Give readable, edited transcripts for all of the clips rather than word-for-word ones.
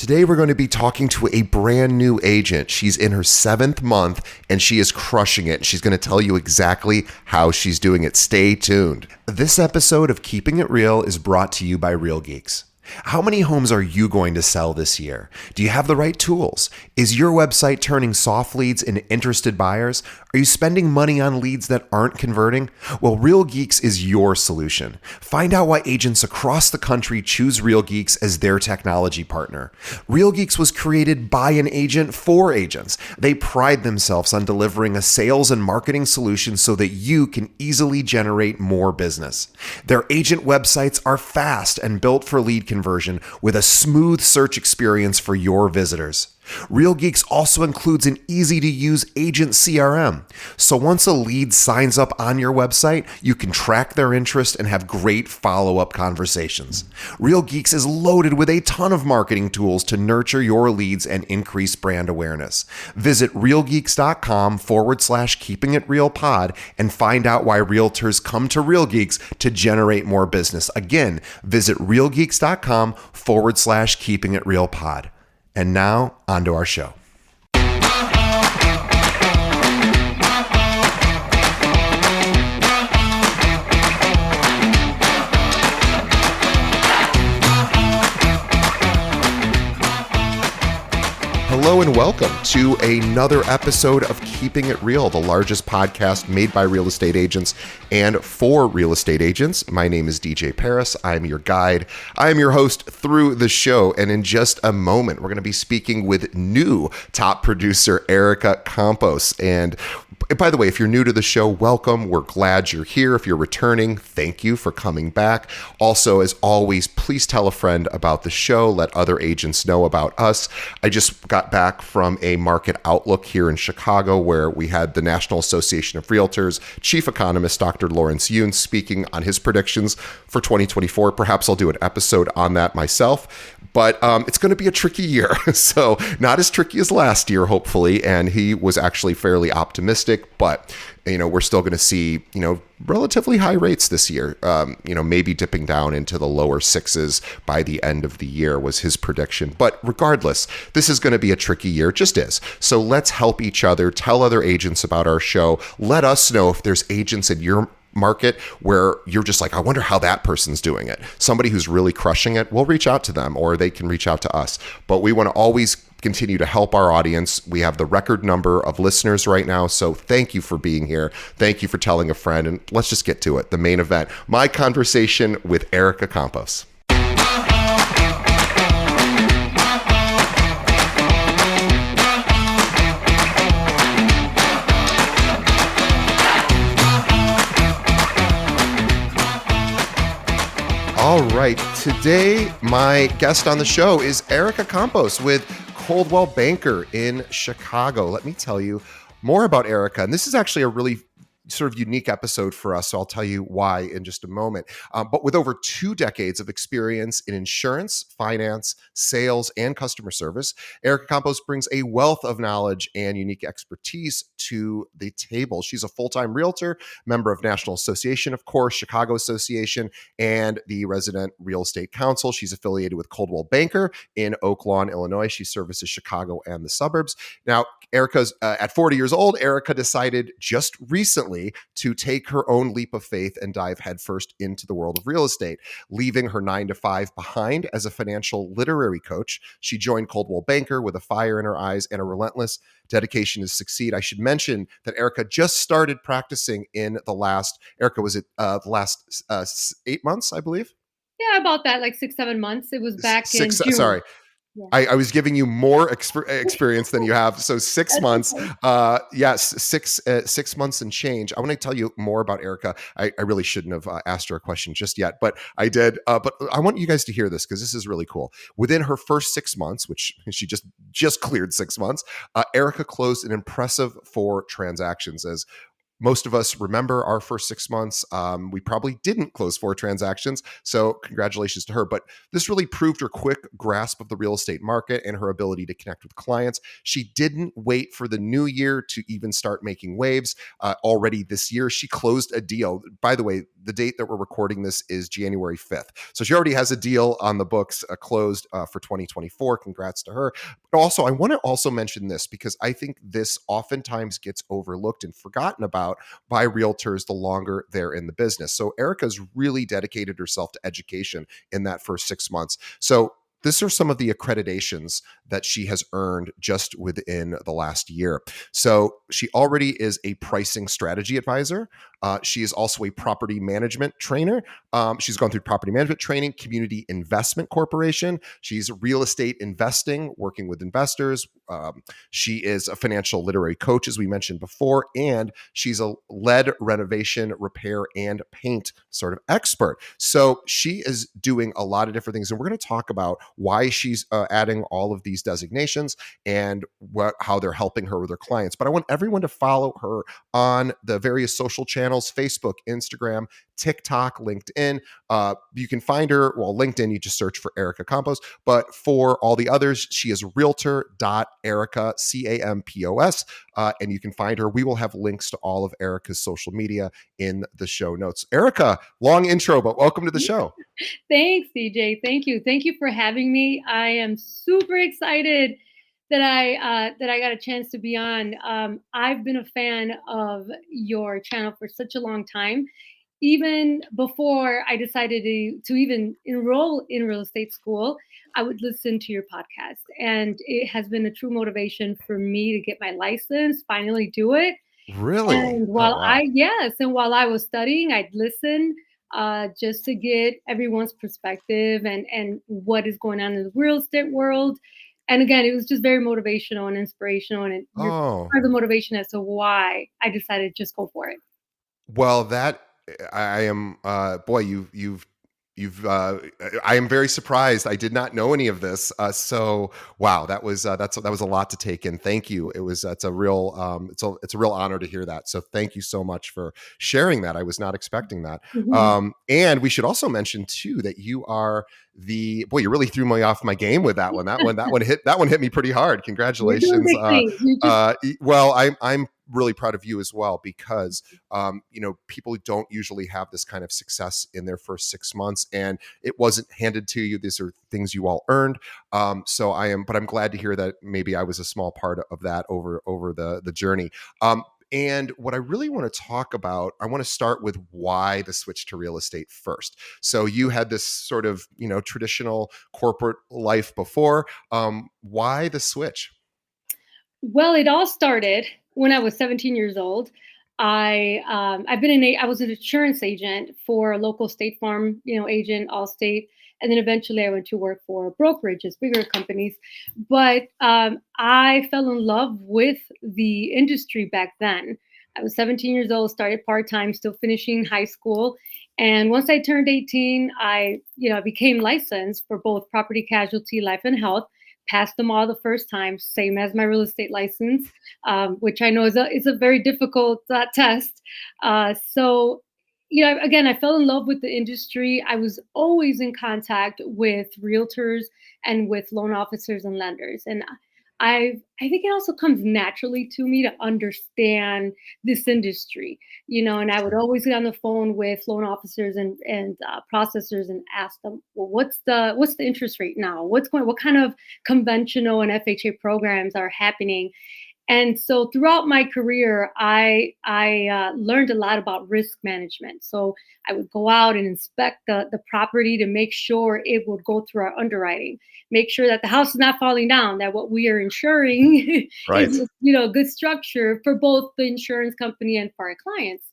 Today, we're going to be talking to a brand new agent. She's in her 7th month and she is crushing it. She's going to tell you exactly how she's doing it. Stay tuned. This episode of Keeping It Real is brought to you by Real Geeks. How many homes are you going to sell this year? Do you have the right tools? Is your website turning soft leads into interested buyers? Are you spending money on leads that aren't converting? Well, Real Geeks is your solution. Find out why agents across the country choose Real Geeks as their technology partner. Real Geeks was created by an agent for agents. They pride themselves on delivering a sales and marketing solution so that you can easily generate more business. Their agent websites are fast and built for lead conversion with a smooth search experience for your visitors. Real Geeks also includes an easy-to-use agent CRM. So once a lead signs up on your website, you can track their interest and have great follow-up conversations. Real Geeks is loaded with a ton of marketing tools to nurture your leads and increase brand awareness. Visit realgeeks.com/keepingitrealpod and find out why realtors come to Real Geeks to generate more business. Again, visit realgeeks.com/keepingitrealpod. And now, on to our show. Hello and welcome to another episode of Keeping It Real, the largest podcast made by real estate agents and for real estate agents. My name is DJ Parris. I'm your guide. I'm your host through the show. And in just a moment, we're going to be speaking with new top producer, Erica.Campos. And by the way, if you're new to the show, welcome. We're glad you're here. If you're returning, thank you for coming back. Also, as always, please tell a friend about the show. Let other agents know about us. I just got back from a market outlook here in Chicago where we had the National Association of REALTORS chief economist, Dr. Lawrence Yun, speaking on his predictions for 2024. Perhaps I'll do an episode on that myself. But it's going to be a tricky year. So not as tricky as last year, hopefully. And he was actually fairly optimistic. But, we're still going to see, relatively high rates this year, maybe dipping down into the lower 6s by the end of the year was his prediction. But regardless, this is going to be a tricky year, it just is. So let's help each other, tell other agents about our show. Let us know if there's agents in your market where you're just like, I wonder how that person's doing it. Somebody who's really crushing it, we'll reach out to them or they can reach out to us. But we want to always continue to help our audience. We have the record number of listeners right now. So thank you for being here. Thank you for telling a friend. And let's just get to it. The main event, my conversation with Erica.Campos. All right, today my guest on the show is Erica.Campos with Coldwell Banker in Chicago. Let me tell you more about Erica. And this is actually a really sort of unique episode for us, so I'll tell you why in just a moment. But with over 2 decades of experience in insurance, finance, sales, and customer service, Erica.Campos brings a wealth of knowledge and unique expertise to the table. She's a full-time realtor, member of National Association, of course, Chicago Association, and the Resident Real Estate Council. She's affiliated with Coldwell Banker in Oak Lawn, Illinois. She services Chicago and the suburbs. Now, Erica's at 40 years old. Erica decided just recently to take her own leap of faith and dive headfirst into the world of real estate, leaving her 9-to-5 behind as a financial literary coach. She joined Coldwell Banker with a fire in her eyes and a relentless dedication to succeed. I should mention that Erica just started practicing in the last 8 months, I believe. Yeah, about that, like 6-7 months. It was back in June. Sorry. Yeah. I was giving you more experience than you have. So 6 months, yes, 6 months and change. I want to tell you more about Erica. I really shouldn't have asked her a question just yet, but I did. But I want you guys to hear this because this is really cool. Within her first 6 months, which she just cleared 6 months, Erica closed an impressive 4 transactions as most of us remember our first 6 months. We probably didn't close 4 transactions. So congratulations to her. But this really proved her quick grasp of the real estate market and her ability to connect with clients. She didn't wait for the new year to even start making waves. Already this year, she closed a deal. By the way, the date that we're recording this is January 5th. So she already has a deal on the books closed for 2024. Congrats to her. But also, I want to also mention this because I think this oftentimes gets overlooked and forgotten about by realtors the longer they're in the business. So Erica's really dedicated herself to education in that first 6 months. So these are some of the accreditations that she has earned just within the last year. So she already is a pricing strategy advisor. She is also a property management trainer. She's gone through property management training, community investment corporation. She's real estate investing, working with investors. She is a financial literary coach, as we mentioned before, and she's a lead renovation, repair, and paint sort of expert. So she is doing a lot of different things, and we're going to talk about why she's adding all of these designations and how they're helping her with her clients. But I want everyone to follow her on the various social channels: Facebook, Instagram, TikTok, LinkedIn. You can find her, well, LinkedIn, you just search for erica.campos. But for all the others, she is realtor.erica, CAMPOS. And you can find her. We will have links to all of Erica's social media in the show notes. Erica, long intro, but welcome to the show. Thanks, DJ. Thank you. Thank you for having me. I am super excited that I got a chance to be on. I've been a fan of your channel for such a long time. Even before I decided to even enroll in real estate school, I would listen to your podcast. And it has been a true motivation for me to get my license, finally do it. Really? And Oh, wow. and while I was studying, I'd listen just to get everyone's perspective and what is going on in the real estate world. And again, it was just very motivational and inspirational, and you're Oh, part of the motivation as to why I decided to just go for it. well, that I am, boy, I am very surprised. I did not know any of this. So wow, that was that was a lot to take in. Thank you. It's a real it's a real honor to hear that. So thank you so much for sharing that. I was not expecting that. Mhm. And we should also mention too that you are the boy. You really threw me off my game with that one. That one hit me pretty hard. You're doing Congratulations. big things. You just Well, I'm really proud of you as well because people don't usually have this kind of success in their first 6 months, and it wasn't handed to you. These are things you all earned. But I'm glad to hear that maybe I was a small part of that over the journey. And what I really want to talk about, I want to start with why the switch to real estate first. So you had this sort of, traditional corporate life before. Why the switch? Well, it all started when I was 17 years old. I was an insurance agent for a local State Farm, agent, Allstate, and then eventually I went to work for brokerages, bigger companies. But I fell in love with the industry back then. I was 17 years old, started part time, still finishing high school. And once I turned 18, I became licensed for both property casualty, life and health. Passed them all the first time, same as my real estate license, which I know is a very difficult test. Again, I fell in love with the industry. I was always in contact with realtors and with loan officers and lenders, and I think it also comes naturally to me to understand this industry, and I would Sure. always get on the phone with loan officers and processors and ask them, well, what's the interest rate now? What kind of conventional and FHA programs are happening? And so throughout my career, I learned a lot about risk management. So I would go out and inspect the property to make sure it would go through our underwriting, make sure that the house is not falling down, that what we are insuring Right. is good structure for both the insurance company and for our clients.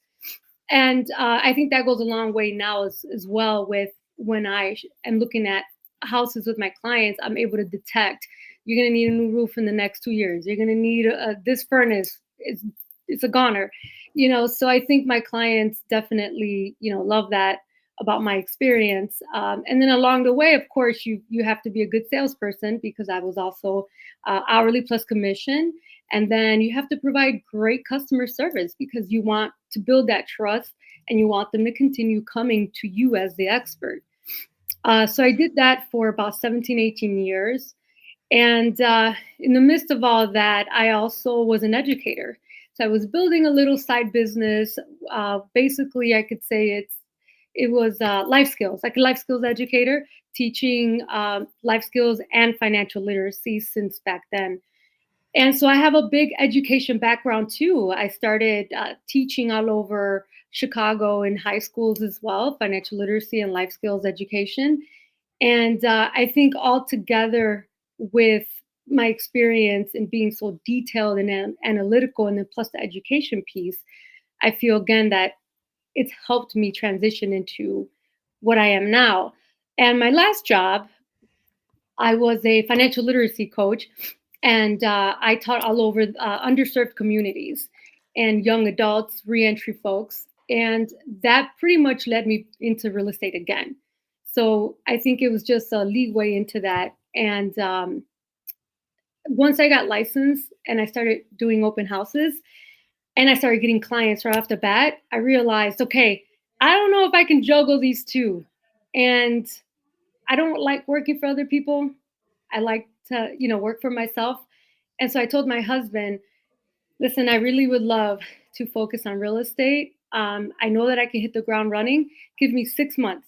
And I think that goes a long way now as well with when I am looking at houses with my clients, I'm able to detect you're going to need a new roof in the next 2 years. You're going to need this furnace. It's a goner. So I think my clients definitely, love that about my experience. And then along the way, of course, you have to be a good salesperson, because I was also hourly plus commission. And then you have to provide great customer service, because you want to build that trust and you want them to continue coming to you as the expert. So I did that for about 17, 18 years. And in the midst of all that, I also was an educator. So I was building a little side business. Basically, I could say it was life skills, like a life skills educator, teaching life skills and financial literacy since back then. And so I have a big education background too. I started teaching all over Chicago in high schools as well, financial literacy and life skills education. And I think all together with my experience in being so detailed and analytical, and then plus the education piece, I feel again that it's helped me transition into what I am now. And my last job, I was a financial literacy coach, and I taught all over underserved communities and young adults, reentry folks. And that pretty much led me into real estate again. So I think it was just a leeway into that. And once I got licensed and I started doing open houses and I started getting clients right off the bat, I realized, okay, I don't know if I can juggle these two. And I don't like working for other people. I like to, work for myself. And so I told my husband, listen, I really would love to focus on real estate. I know that I can hit the ground running. Give me 6 months.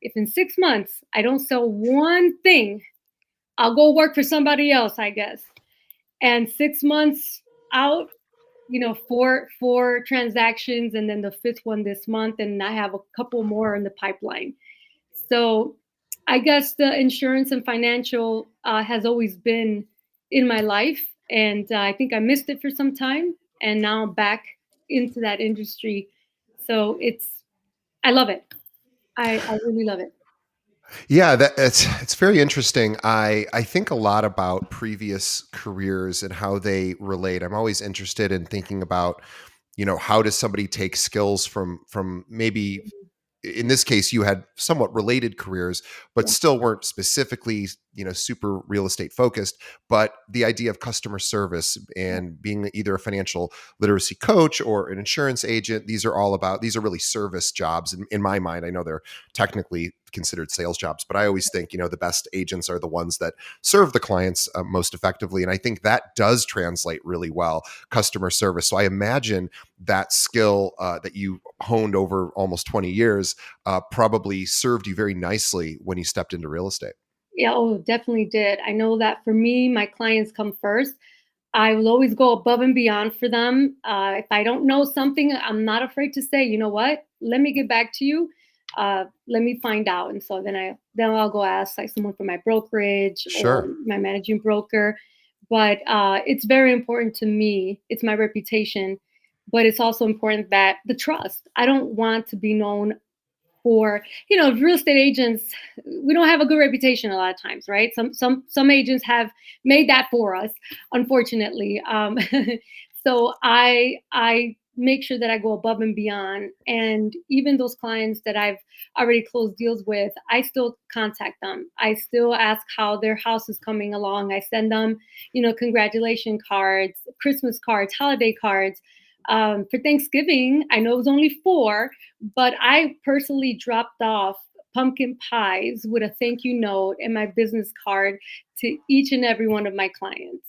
If in 6 months I don't sell one thing, I'll go work for somebody else, I guess. And 6 months out, four transactions, and then the fifth one this month, and I have a couple more in the pipeline. So I guess the insurance and financial has always been in my life. And I think I missed it for some time. And now I'm back into that industry. So I love it. I really love it. Yeah, it's very interesting. I think a lot about previous careers and how they relate. I'm always interested in thinking about, how does somebody take skills from maybe, in this case, you had somewhat related careers, but Yeah. still weren't specifically, super real estate focused. But the idea of customer service and being either a financial literacy coach or an insurance agent, these are really service jobs in my mind. I know they're technically considered sales jobs, but I always think, the best agents are the ones that serve the clients most effectively. And I think that does translate really well, customer service. So I imagine that skill that you honed over almost 20 years probably served you very nicely when you stepped into real estate. Yeah, oh, definitely did. I know that for me, my clients come first. I will always go above and beyond for them. If I don't know something, I'm not afraid to say, you know what? Let me get back to you. Let me find out. And so then I'll go ask like someone from my brokerage or Sure. my managing broker. But it's very important to me. It's my reputation, but it's also important that the trust. I don't want to be known for, real estate agents. We don't have a good reputation a lot of times, right? Some agents have made that for us, unfortunately. So I make sure that I go above and beyond, and even those clients that I've already closed deals with, I still contact them. I still ask how their house is coming along. I send them, congratulation cards, Christmas cards, holiday cards. For Thanksgiving, I know it was only four, but I personally dropped off pumpkin pies with a thank you note and my business card to each and every one of my clients.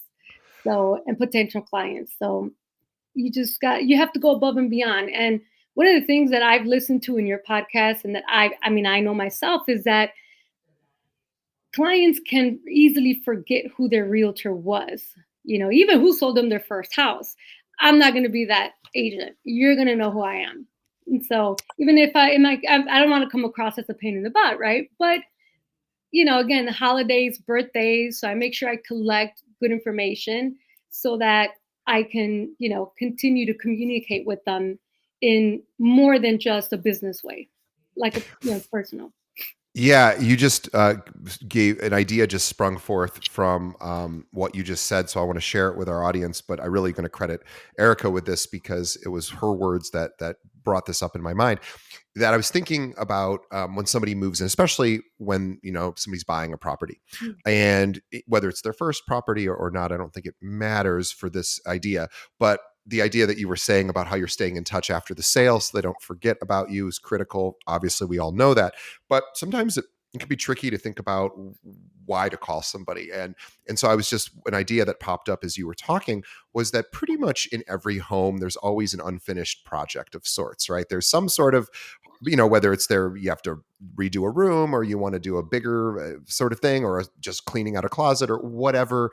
So, and potential clients. So you have to go above and beyond. And one of the things that I've listened to in your podcast, and that I know myself, is that clients can easily forget who their realtor was, even who sold them their first house. I'm not going to be that agent. You're going to know who I am. And so even if I don't want to come across as a pain in the butt, right? But, again, the holidays, birthdays. So I make sure I collect good information so that I can, continue to communicate with them in more than just a business way, like personal. Yeah, you just gave an idea, just sprung forth from what you just said. So I want to share it with our audience, but I'm really going to credit Erica with this because it was her words that brought this up in my mind, that I was thinking about when somebody moves in, especially when, somebody's buying a property, and whether it's their first property or not, I don't think it matters for this idea. But the idea that you were saying about how you're staying in touch after the sale so they don't forget about you is critical. Obviously, we all know that. But sometimes it can be tricky to think about why to call somebody. And so I was just, an idea that popped up as you were talking was that pretty much in every home, there's always an unfinished project of sorts, right? There's some sort of, whether it's you have to redo a room, or you want to do a bigger sort of thing, or just cleaning out a closet, or whatever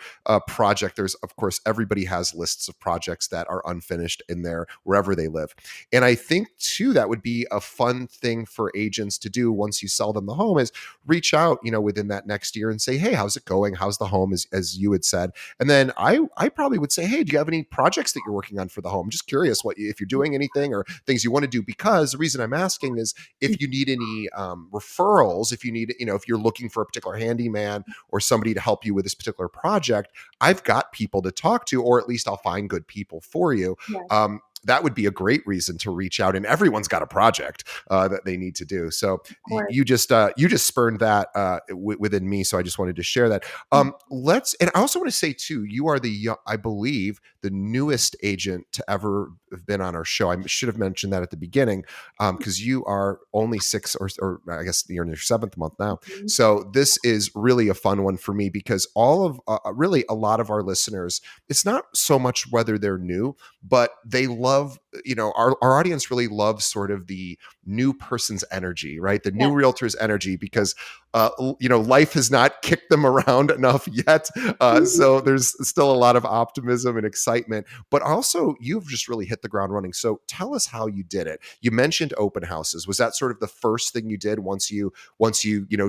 project. There's, of course, everybody has lists of projects that are unfinished in there wherever they live. And I think too, that would be a fun thing for agents to do once you sell them the home, is reach out, within that next year and say, hey, how's it going? How's the home, as you had said. And then I probably would say, hey, do you have any projects that you're working on for the home? I'm just curious if you're doing anything or things you want to do, because the reason I'm asking is if you need any referrals, if you need, if you're looking for a particular handyman or somebody to help you with this particular project, I've got people to talk to, or at least I'll find good people for you. Yes. That would be a great reason to reach out, and everyone's got a project that they need to do. So you just spurned that within me. So I just wanted to share that. And I also want to say too, you are I believe, the newest agent to ever have been on our show. I should have mentioned that at the beginning, because you are only 6 or I guess you're in your 7th month now. So this is really a fun one for me, because all of really a lot of our listeners, it's not so much whether they're new, but they love, our audience really loves sort of the new person's energy, right? The new realtor's energy, because life has not kicked them around enough yet. So there's still a lot of optimism and excitement, but also you've just really hit the ground running. So tell us how you did it. You mentioned open houses. Was that sort of the first thing you did once you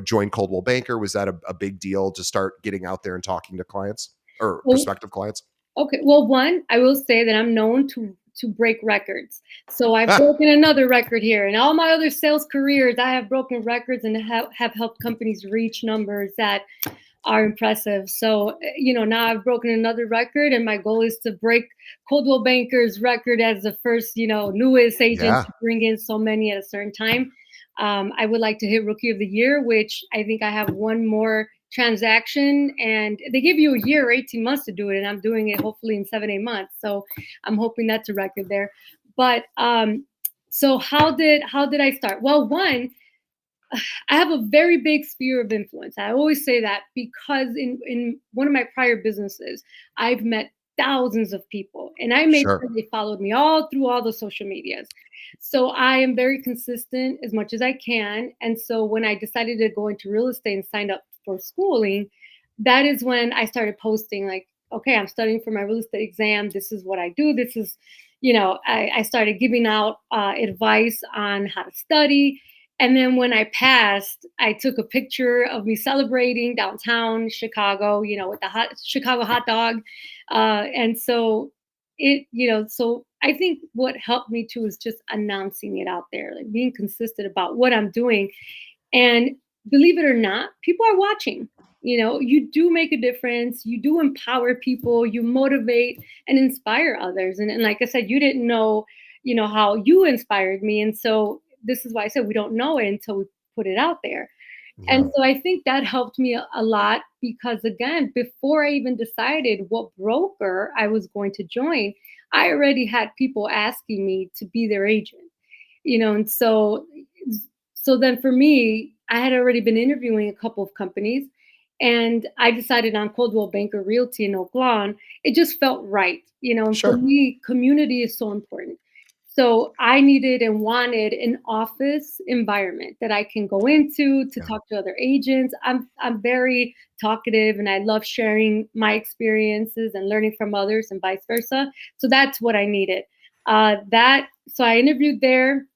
joined Coldwell Banker? Was that a big deal to start getting out there and talking to clients or prospective clients? Okay. Well, one, I will say that I'm known to break records. So I've broken another record here. In all my other sales careers, I have broken records and have helped companies reach numbers that are impressive. So, now I've broken another record, and my goal is to break Coldwell Banker's record as the first, newest agent to bring in so many at a certain time. I would like to hit Rookie of the Year, which I think I have one more transaction, and they give you a year or 18 months to do it, and I'm doing it hopefully in 7-8 months. So I'm hoping that's a record there. But so how did I start? Well, one, I have a very big sphere of influence. I always say that because in one of my prior businesses, I've met thousands of people, and I made sure they followed me all through all the social medias. So I am very consistent as much as I can. And so when I decided to go into real estate and signed up for schooling, that is when I started posting like, okay, I'm studying for my real estate exam. This is what I do. This is, I started giving out advice on how to study. And then when I passed, I took a picture of me celebrating downtown Chicago, with the Chicago hot dog. And so so I think what helped me too is just announcing it out there, like being consistent about what I'm doing. And believe it or not, people are watching. You do make a difference. You do empower people. You motivate and inspire others. And like I said, you didn't know, how you inspired me. And so this is why I said we don't know it until we put it out there. Yeah. And so I think that helped me a lot, because again, before I even decided what broker I was going to join, I already had people asking me to be their agent, and so then for me, I had already been interviewing a couple of companies, and I decided on Coldwell Banker Realty in Oak Lawn. It just felt right, and for me, community is so important. So I needed and wanted an office environment that I can go into to talk to other agents. I'm very talkative, and I love sharing my experiences and learning from others and vice versa. So that's what I needed. So I interviewed there,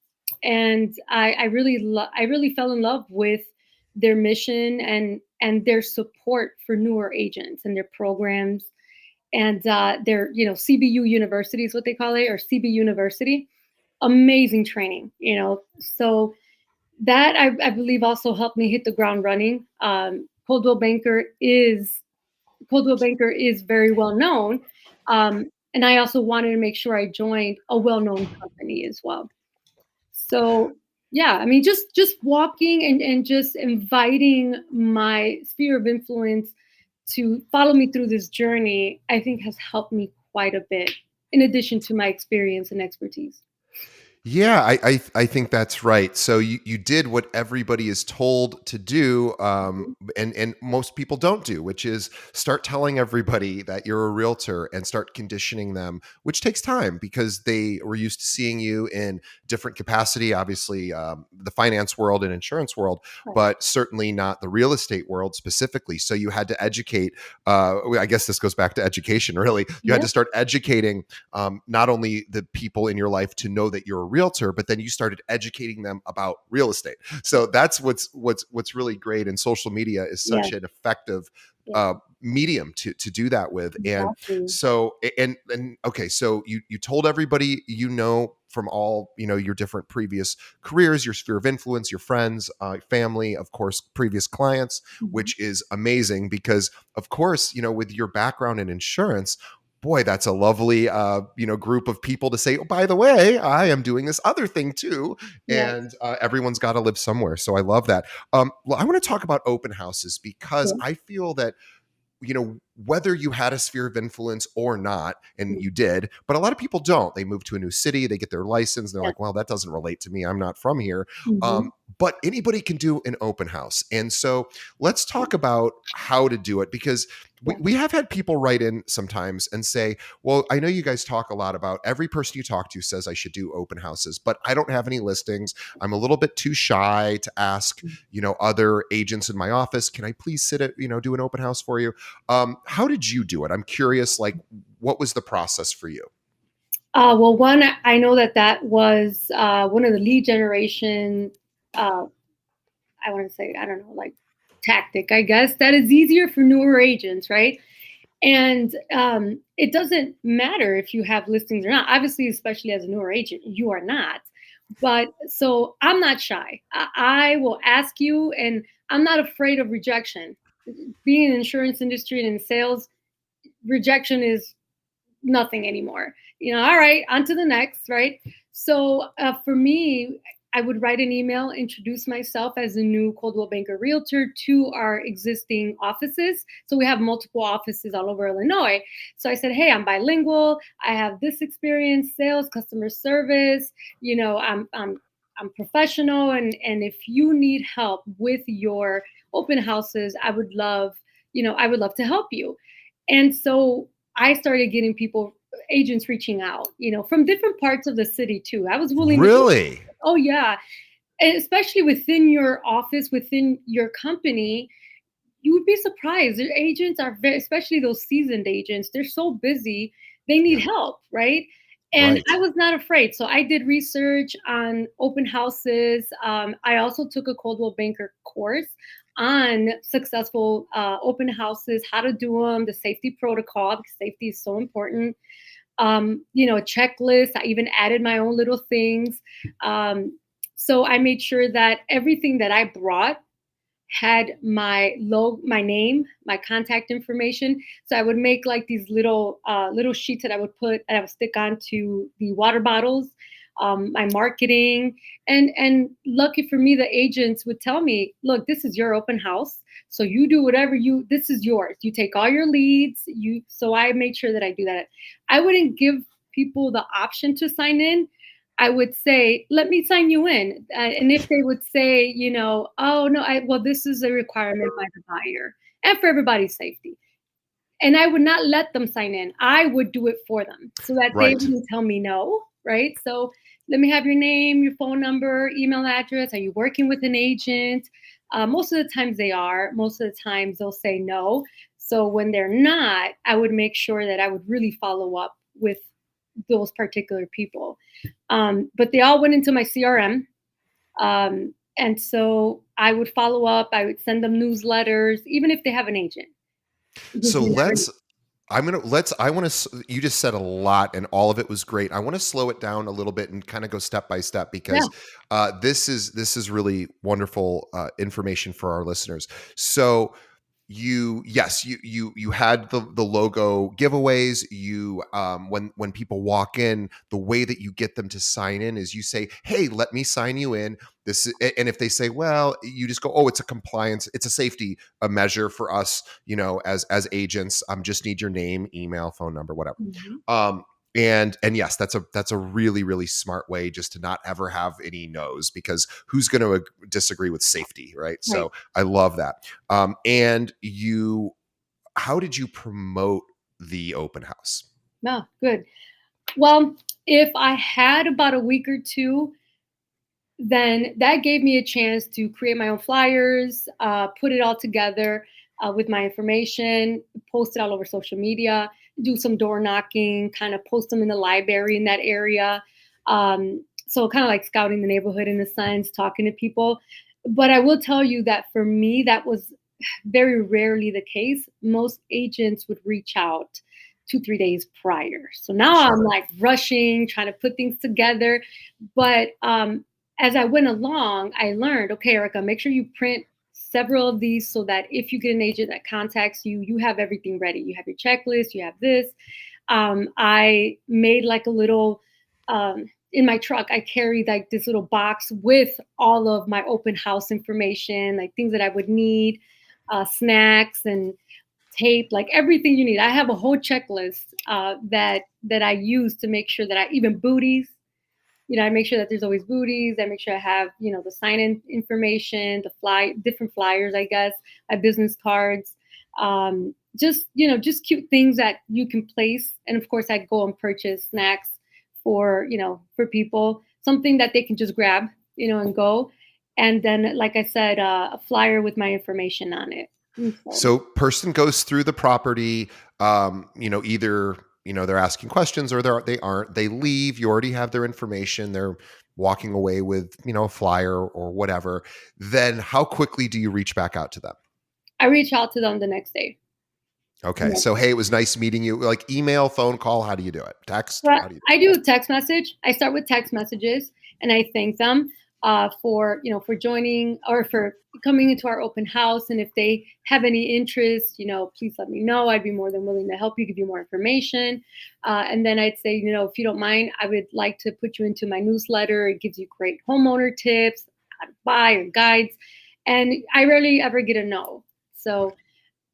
and I really fell in love with their mission and their support for newer agents and their programs. And their, CBU University is what they call it, or CB University. Amazing training, So that I believe also helped me hit the ground running. Coldwell Banker is very well known, and I also wanted to make sure I joined a well known company as well. So yeah, I mean, just walking and just inviting my sphere of influence to follow me through this journey, I think has helped me quite a bit, in addition to my experience and expertise. Yeah, I think that's right. So you did what everybody is told to do, Mhm. and most people don't do, which is start telling everybody that you're a realtor and start conditioning them, which takes time because they were used to seeing you in different capacity. Obviously, the finance world and insurance world, Right. but certainly not the real estate world specifically. So you had to educate. I guess this goes back to education. Really, you had Yeah. to start educating not only the people in your life to know that you're a realtor, but then you started educating them about real estate. So that's what's really great. And social media is Yeah. such an effective Yeah. medium to do that with. And Exactly. so and okay, so you told everybody from all your different previous careers, your sphere of influence, your friends, family, of course, previous clients, Mhm. which is amazing because of course with your background in insurance, boy, that's a lovely group of people to say, oh, by the way, I am doing this other thing too. Yeah. And everyone's got to live somewhere. So I love that. Well, I want to talk about open houses because Yeah. I feel that whether you had a sphere of influence or not, and you did, but a lot of people don't. They move to a new city, they get their license, and they're Yeah. like, well, that doesn't relate to me. I'm not from here. Mhm. But anybody can do an open house. And so let's talk about how to do it because we, Yeah. we have had people write in sometimes and say, well, I know you guys talk a lot about every person you talk to says I should do open houses, but I don't have any listings. I'm a little bit too shy to ask, other agents in my office, can I please sit at, do an open house for you? How did you do it? I'm curious, like, what was the process for you? Well, one, I know that was one of the lead generation. Uh, I want to say, I don't know, like tactic, I guess, that is easier for newer agents, right? And it doesn't matter if you have listings or not. Obviously, especially as a newer agent, you are not. But so I'm not shy. I will ask you, and I'm not afraid of rejection. Being in the insurance industry and in sales, rejection is nothing anymore. All right, on to the next, right? So for me, I would write an email, introduce myself as a new Coldwell Banker realtor to our existing offices. So we have multiple offices all over Illinois. So I said, hey, I'm bilingual. I have this experience, sales, customer service. I'm professional, and if you need help with your open houses, I would love to help you. And so I started getting agents reaching out, from different parts of the city too. I was willing to go. Really? Oh yeah. And especially within your office, within your company, you would be surprised. The agents are very, especially those seasoned agents, they're so busy, they need Yeah. help, right? And Right. I was not afraid. So I did research on open houses. I also took a Coldwell Banker course on successful open houses, how to do them, the safety protocol, because safety is so important. A checklist. I even added my own little things. So I made sure that everything that I brought had my name, my contact information. So I would make like these little sheets that I would stick onto the water bottles, my marketing, and lucky for me, the agents would tell me, look, this is your open house. So you do whatever this is yours. You take all your leads. So I made sure that I do that. I wouldn't give people the option to sign in. I would say, let me sign you in. And if they would say, oh, no, well, this is a requirement by the buyer and for everybody's safety. And I would not let them sign in. I would do it for them so that they Right. wouldn't tell me no, right? So let me have your name, your phone number, email address. Are you working with an agent? Most of the times they are. Most of the times they'll say no. So when they're not, I would make sure that I would really follow up with those particular people. But they all went into my CRM. And so I would follow up. I would send them newsletters, even if they have an agent, because So you never know. I want to, you just said a lot and all of it was great. I want to slow it down a little bit and kind of go step by step Yeah. because this is really wonderful information for our listeners. So you had the logo giveaways. When people walk in, the way that you get them to sign in is you say, hey, let me sign you in. And if they say, well, you just go, oh, it's a compliance, it's a safety a measure for us, as agents. Just need your name, email, phone number, whatever. Mhm. um and yes, that's a really, really smart way, just to not ever have any no's, because who's going to disagree with safety, right? Right. So I love that. And how did you promote the open house? No, good. Well, if I had about a week or two, then that gave me a chance to create my own flyers, put it all together with my information, post it all over social media, do some door knocking, kind of post them in the library in that area. So kind of like scouting the neighborhood in a sense, talking to people. But I will tell you that for me, that was very rarely the case. Most agents would reach out 2, 3 days prior. So now I'm Sure. like rushing, trying to put things together. But as I went along, I learned, okay, Erica, make sure you print several of these so that if you get an agent that contacts you, you have everything ready. You have your checklist, you have this. I made like a little, in my truck, I carried like this little box with all of my open house information, like things that I would need, snacks and tape, like everything you need. I have a whole checklist that I use to make sure that I even booties. I make sure that there's always booties. I make sure I have, the sign-in information, different flyers, I guess, my business cards, just cute things that you can place. And of course, I'd go and purchase snacks for people, something that they can just grab, and go. And then, like I said, a flyer with my information on it. And so, So person goes through the property, either, they're asking questions, or they aren't. They leave. You already have their information. They're walking away with, a flyer or whatever. Then how quickly do you reach back out to them? I reach out to them the next day. Okay. So, hey, it was nice meeting you. Like email, phone call. How do you do it? Text? But How do you I do a text message. I start with text messages, and I thank them for joining or for coming into our open house. And if they have any interest, please let me know. I'd be more than willing to help you, give you more information. And then I'd say, if you don't mind, I would like to put you into my newsletter. It gives you great homeowner tips, how to buy, or guides. And I rarely ever get a no. So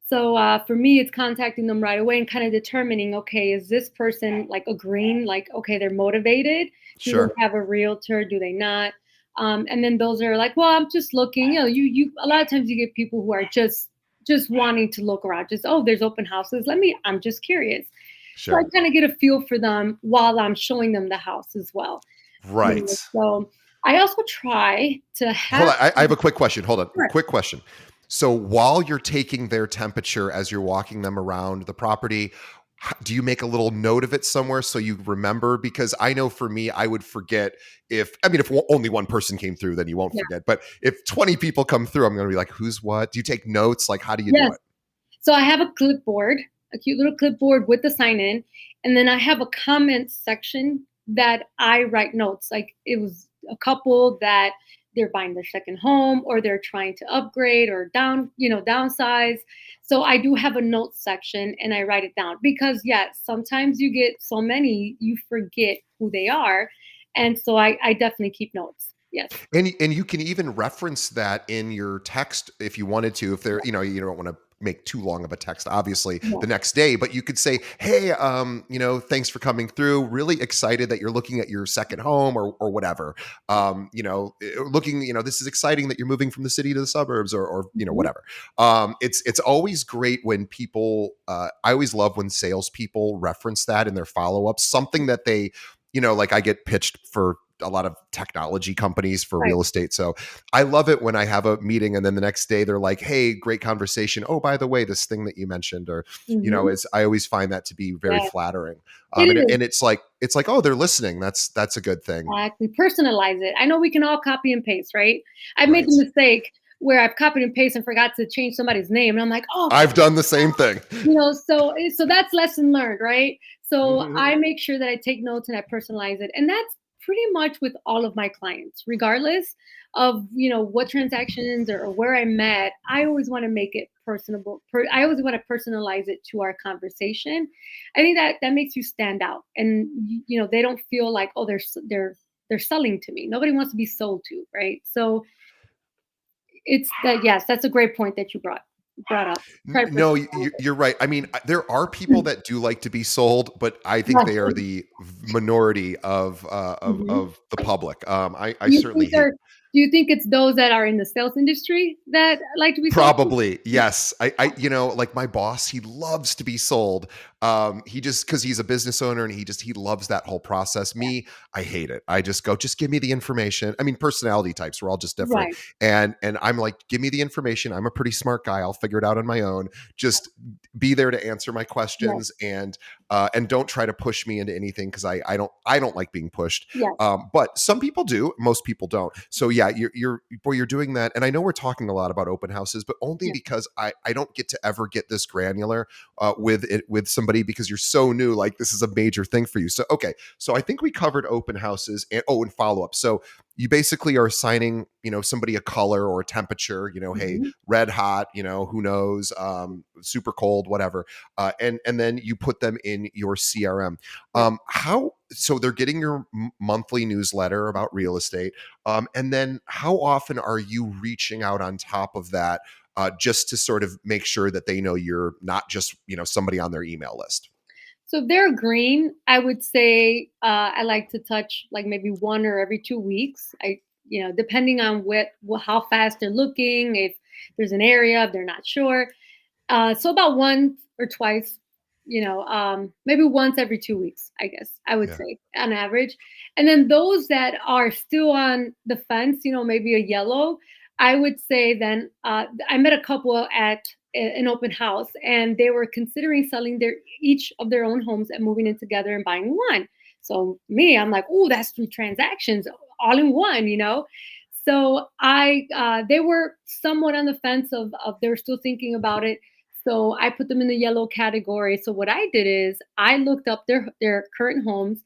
for me, it's contacting them right away and kind of determining, okay, is this person like agreeing, like, okay, they're motivated. Do Sure. they have a realtor? Do they not? And then those are like, well, I'm just looking. You a lot of times you get people who are just wanting to look around. Just, oh, there's open houses. I'm just curious. So I Sure. kind of get a feel for them while I'm showing them the house as well. Right. So I also try to Hold have. on. I have a quick question. Hold on. Sure. Quick question. So while you're taking their temperature as you're walking them around the property, do you make a little note of it somewhere so you remember? Because I know for me, I would forget if only one person came through, then you won't Yeah. forget. But if 20 people come through, I'm going to be like, who's what? Do you take notes? Like, how do you do Yes. it? So I have a clipboard, a cute little clipboard with the sign in, and then I have a comment section that I write notes. Like it was a couple that they're buying their second home or they're trying to upgrade or downsize. So I do have a notes section and I write it down because sometimes you get so many, you forget who they are. And so I definitely keep notes. Yes. And you can even reference that in your text if you wanted to. If they're, you don't want to make too long of a text, obviously, Yeah. the next day, but you could say, hey, thanks for coming through. Really excited that you're looking at your second home or whatever. Looking, this is exciting that you're moving from the city to the suburbs or Mhm. whatever. It's always great when people, I always love when salespeople reference that in their follow-ups, something that they, like I get pitched for a lot of technology companies for Right. real estate. So I love it when I have a meeting and then the next day they're like, hey, great conversation. Oh, by the way, this thing that you mentioned, or, Mhm. is I always find that to be very Yeah, flattering. it is. And it's like, oh, they're listening. That's a good thing. Exactly. Personalize it. I know we can all copy and paste, right? I've made Right. the mistake where I've copied and pasted and forgot to change somebody's name. And I'm like, oh, I've done the same thing. so that's lesson learned, right? So I make sure that I take notes and I personalize it. And that's pretty much with all of my clients, regardless of, what transactions or where I met. I always want to make it personable. I always want to personalize it to our conversation. I think that makes you stand out, and they don't feel like, oh, they're selling to me. Nobody wants to be sold to, right? So it's that. Yes, that's a great point that you brought up. Try to No, personalize it. you're right. I mean, there are people that do like to be sold, but I think they are the minority of Mhm. the public. I Do you certainly think hate. it's those that are in the sales industry that like to be sold to? Probably, yes. Like my boss, he loves to be sold. He just because he's a business owner and he loves that whole process. Me, I hate it. I just go, just give me the information. I mean, personality types, we're all just different. Right. And I'm like, give me the information. I'm a pretty smart guy. I'll figure it out on my own. Just be there to answer my Yes. questions and don't try to push me into anything because I don't like being pushed. Yes. But some people do, most people don't. So yeah, you're doing that. And I know we're talking a lot about open houses, but only Yes. because I don't get to ever get this granular with somebody because you're so new. Like this is a major thing for you. So okay, so I think we covered open houses and follow up. So you basically are assigning somebody a color or a temperature. Hey, Mhm. red hot. Who knows? Super cold, whatever. And then you put them in your CRM. Right. How so they're getting your monthly newsletter about real estate. And then how often are you reaching out on top of that just to sort of make sure that they know you're not just, somebody on their email list? So if they're green, I would say I like to touch like maybe one or every 2 weeks. Depending on how fast they're looking, if there's an area, if they're not sure. So about once or twice, maybe once every 2 weeks, I guess I would Yeah. say on average. And then those that are still on the fence, maybe a yellow, I would say then I met a couple at an open house, and they were considering selling each of their own homes and moving in together and buying one. So me, I'm like, oh, that's 3 transactions all in one. So they were somewhat on the fence of they're still thinking about it. So I put them in the yellow category. So what I did is I looked up their current homes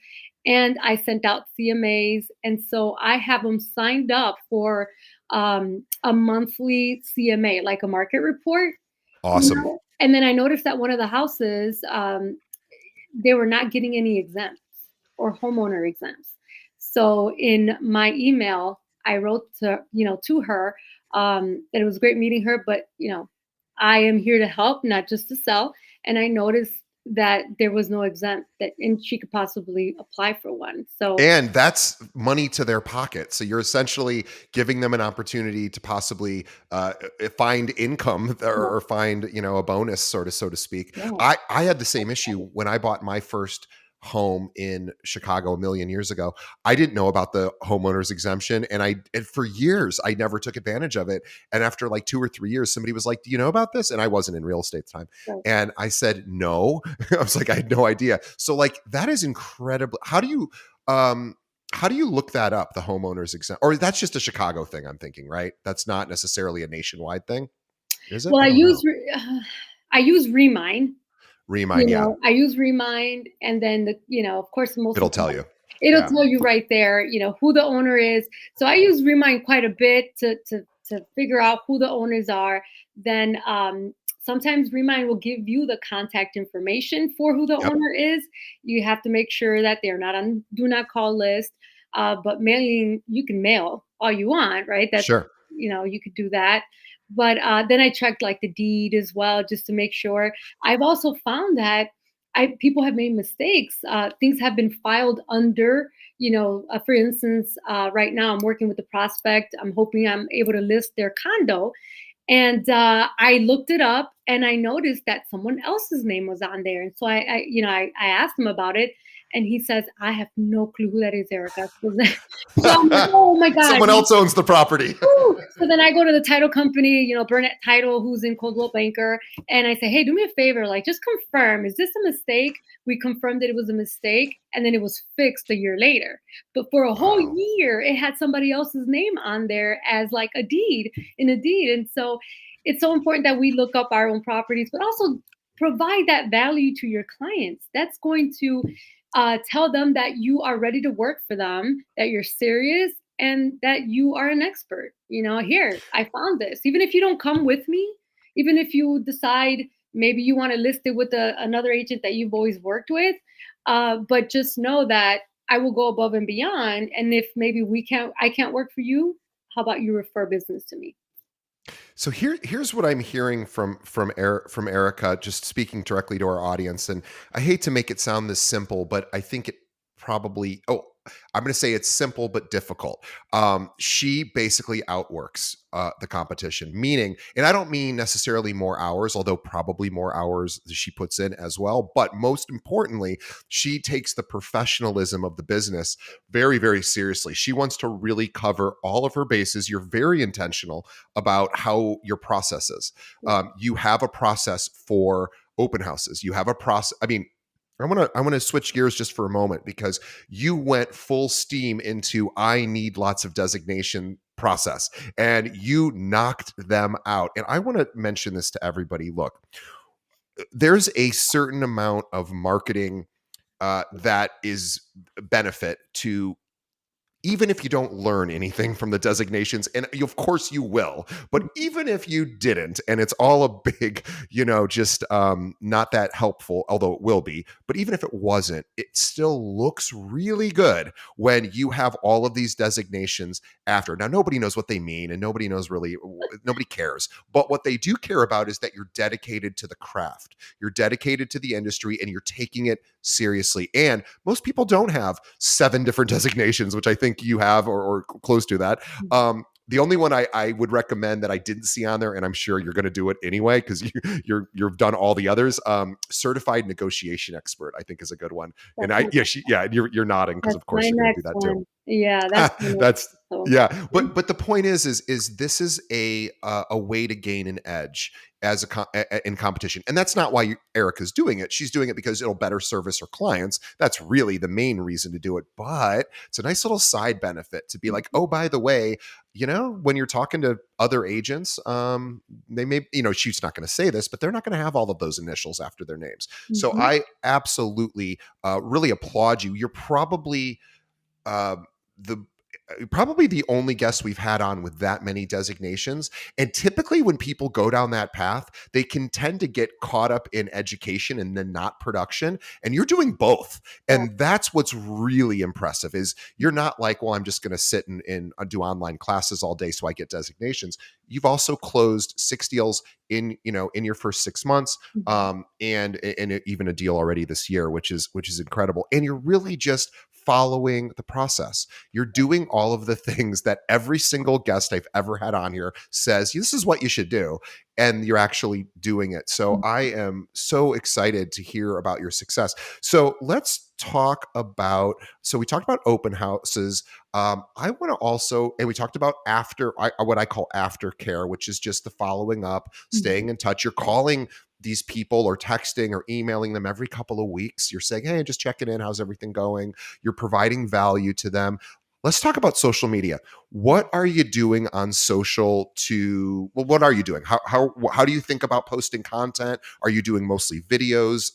and I sent out CMAs. And so I have them signed up for a monthly CMA, like a market report. Awesome. And then I noticed that one of the houses, they were not getting any exempts or homeowner exempts. So in my email, I wrote to her that it was great meeting her, but I am here to help, not just to sell. And I noticed that there was no exempt and she could possibly apply for one. So And that's money to their pocket. So you're essentially giving them an opportunity to possibly find income yeah, or find, a bonus, sort of, so to speak. yeah, I had the same issue when I bought my first home in Chicago a million years ago. I didn't know about the homeowners exemption. And for years, I never took advantage of it. And after like 2 or 3 years, somebody was like, do you know about this? And I wasn't in real estate at the time. right. And I said, no. I was like, I had no idea. So like, that is incredible. Um, how do you look that up, the homeowners exempt? Or that's just a Chicago thing, I'm thinking, right? That's not necessarily a nationwide thing, is it? Well, I don't know. I use Remind. Remind, yeah, I use Remind, and then of course, most it'll of the tell time, you. it'll Yeah. tell you right there, who the owner is. So I use Remind quite a bit to figure out who the owners are. Then sometimes Remind will give you the contact information for who the Yep. owner is. You have to make sure that they're not on do not call list. But mailing, you can mail all you want, right? That's Sure. you could do that. But then I checked like the deed as well, just to make sure. I've also found that people have made mistakes. Things have been filed under, for instance, right now I'm working with the prospect. I'm hoping I'm able to list their condo. And I looked it up and I noticed that someone else's name was on there. And so I asked him about it. And he says, I have no clue who that is, Erica. So I'm like, oh my God. Someone else owns the property. Woo! So then I go to the title company, Burnett Title, who's in Coldwell Banker, and I say, hey, do me a favor, like just confirm, is this a mistake? We confirmed that it was a mistake, and then it was fixed a year later. But for a whole Wow. year, it had somebody else's name on there as like a deed in a deed. And so it's so important that we look up our own properties, but also provide that value to your clients. That's going to tell them that you are ready to work for them, that you're serious, and that you are an expert. Here, I found this. Even if you don't come with me, even if you decide maybe you want to list it with another agent that you've always worked with, but just know that I will go above and beyond. And if maybe I can't work for you, how about you refer business to me? So here's what I'm hearing from Erica, just speaking directly to our audience, and I hate to make it sound this simple, but I think it probably. Oh, I'm going to say it's simple but difficult. She basically outworks the competition, meaning, and I don't mean necessarily more hours, although probably more hours that she puts in as well. But most importantly, she takes the professionalism of the business very, very seriously. She wants to really cover all of her bases. You're very intentional about how your process is. You have a process for open houses. You have a process. I mean, I want to switch gears just for a moment because you went full steam into I need lots of designation process and you knocked them out. And I want to mention this to everybody. Look, there's a certain amount of marketing that is benefit to even if you don't learn anything from the designations, and of course you will, but even if you didn't, and it's all a big, just not that helpful, although it will be, but even if it wasn't, it still looks really good when you have all of these designations after. Now, nobody knows what they mean, and nobody knows really, nobody cares. But what they do care about is that you're dedicated to the craft, you're dedicated to the industry, and you're taking it seriously. And most people don't have 7 different designations, which I think you have or close to that. The only one I would recommend that I didn't see on there, and I'm sure you're going to do it anyway because you've done all the others. Certified negotiation expert, I think, is a good one. And you're nodding because That's of course my you're going to do next that too. one. Yeah, that's my next That's one. yeah, but the point is this is a way to gain an edge as in competition, and that's not why Erica's doing it. She's doing it because it'll better service her clients. That's really the main reason to do it. But it's a nice little side benefit to be like, oh, by the way, when you're talking to other agents, they may, she's not going to say this, but they're not going to have all of those initials after their names. So Mhm. I absolutely really applaud you. You're probably uh, the probably the only guest we've had on with that many designations. And typically when people go down that path, they can tend to get caught up in education and then not production. And you're doing both. Yeah. And that's what's really impressive is you're not like, well, I'm just going to sit and do online classes all day so I get designations. You've also closed 6 deals in your first 6 months, Mhm. and even a deal already this year, which is incredible. And you're really just following the process. You're doing all of the things that every single guest I've ever had on here says, this is what you should do. And you're actually doing it. So I am so excited to hear about your success. So let's talk about, so we talked about open houses. I want to also, and we talked about what I call aftercare, which is just the following up, staying Mhm. in touch. You're calling these people or texting or emailing them every couple of weeks. You're saying, hey, just checking in. How's everything going? You're providing value to them. Let's talk about social media. What are you doing on social what are you doing? How do you think about posting content? Are you doing mostly videos,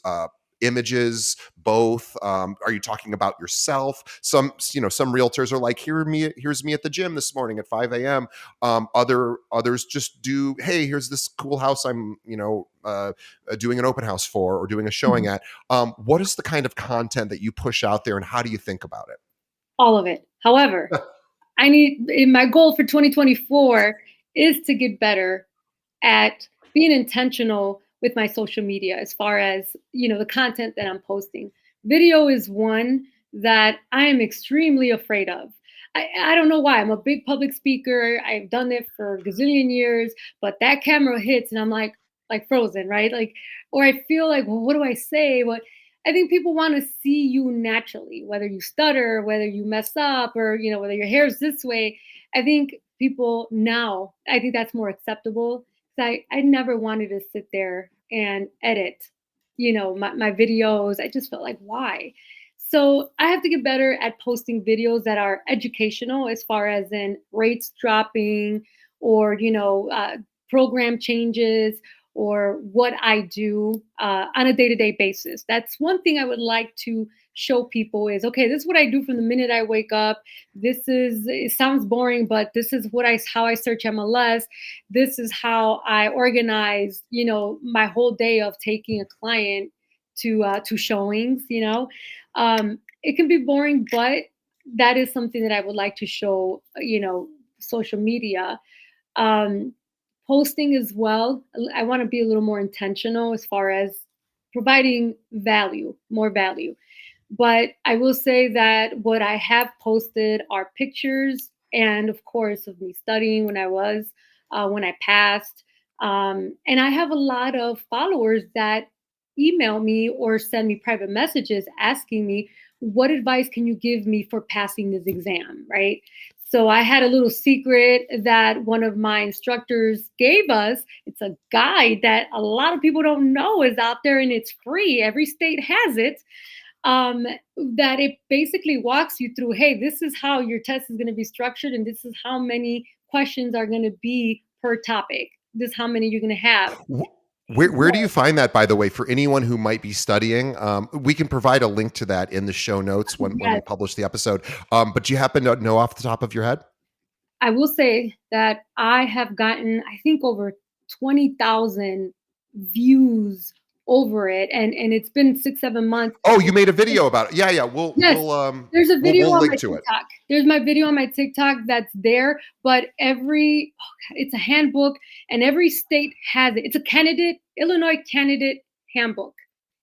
images, both? Are you talking about yourself? Some realtors are like, here's me at the gym this morning at 5 a.m. Others just do, hey, here's this cool house I'm, doing an open house for or doing a showing Mhm. at. What is the kind of content that you push out there and how do you think about it? All of it. However, my goal for 2024 is to get better at being intentional with my social media as far as, the content that I'm posting. Video is one that I am extremely afraid of. I don't know why. I'm a big public speaker. I've done it for a gazillion years, but that camera hits and I'm like frozen, right? Like, or I feel like, well, what do I say? What I think people want to see you naturally, whether you stutter, whether you mess up, or whether your hair's this way. I think people now, I think that's more acceptable. I never wanted to sit there and edit, my videos. I just felt like, why? So I have to get better at posting videos that are educational as far as in rates dropping or, program changes or what I do on a day-to-day basis. That's one thing I would like to show people is, okay, this is what I do from the minute I wake up. It sounds boring, but this is how I search MLS. This is how I organize, my whole day of taking a client to showings. It can be boring, but that is something that I would like to show, social media. Um, Posting as well. I want to be a little more intentional as far as providing more value. But I will say that what I have posted are pictures, and of course, of me studying when I passed. And I have a lot of followers that email me or send me private messages asking me, what advice can you give me for passing this exam? Right. So I had a little secret that one of my instructors gave us. It's a guide that a lot of people don't know is out there, and it's free. Every state has it. um, that it basically walks you through, hey, this is how your test is going to be structured, and this is how many questions are going to be per topic. This is how many you're going to have. Where do you find that, by the way, for anyone who might be studying? We can provide a link to that in the show notes when we Yes, publish the episode. But do you happen to know off the top of your head? I will say that I have gotten, I think, over 20,000 views over it, and it's been 6-7 months. Oh, you made a video about it. Yeah, yeah. Yes, there's a video We'll on link my to it. TikTok. There's my video on my TikTok that's there, but it's a handbook, and every state has it. It's a Illinois candidate handbook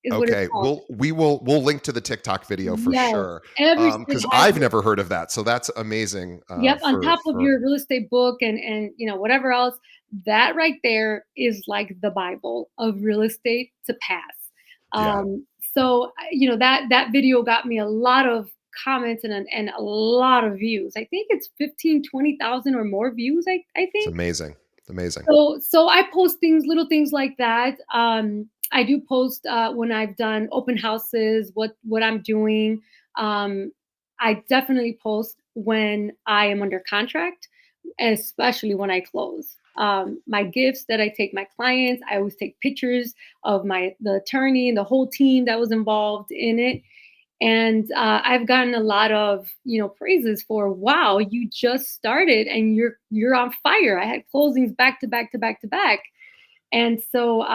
is what it's Okay, called. we'll link to the TikTok video for Yes, sure. every state Because has I've it. never heard of that, so that's amazing. Yep, on top of For your real estate book and whatever else, that right there is like the Bible of real estate to pass. yeah, So that video got me a lot of comments and a lot of views. I think it's 15-20,000 or more views. I it's think. amazing. It's amazing. So I post little things like that. I do post when I've done open houses, what I'm doing. Um, I definitely post when I am under contract, especially when I close. My gifts that I take my clients, I always take pictures of the attorney and the whole team that was involved in it. And I've gotten a lot of praises for, wow, you just started and you're on fire. I had closings back to back to back to back. And so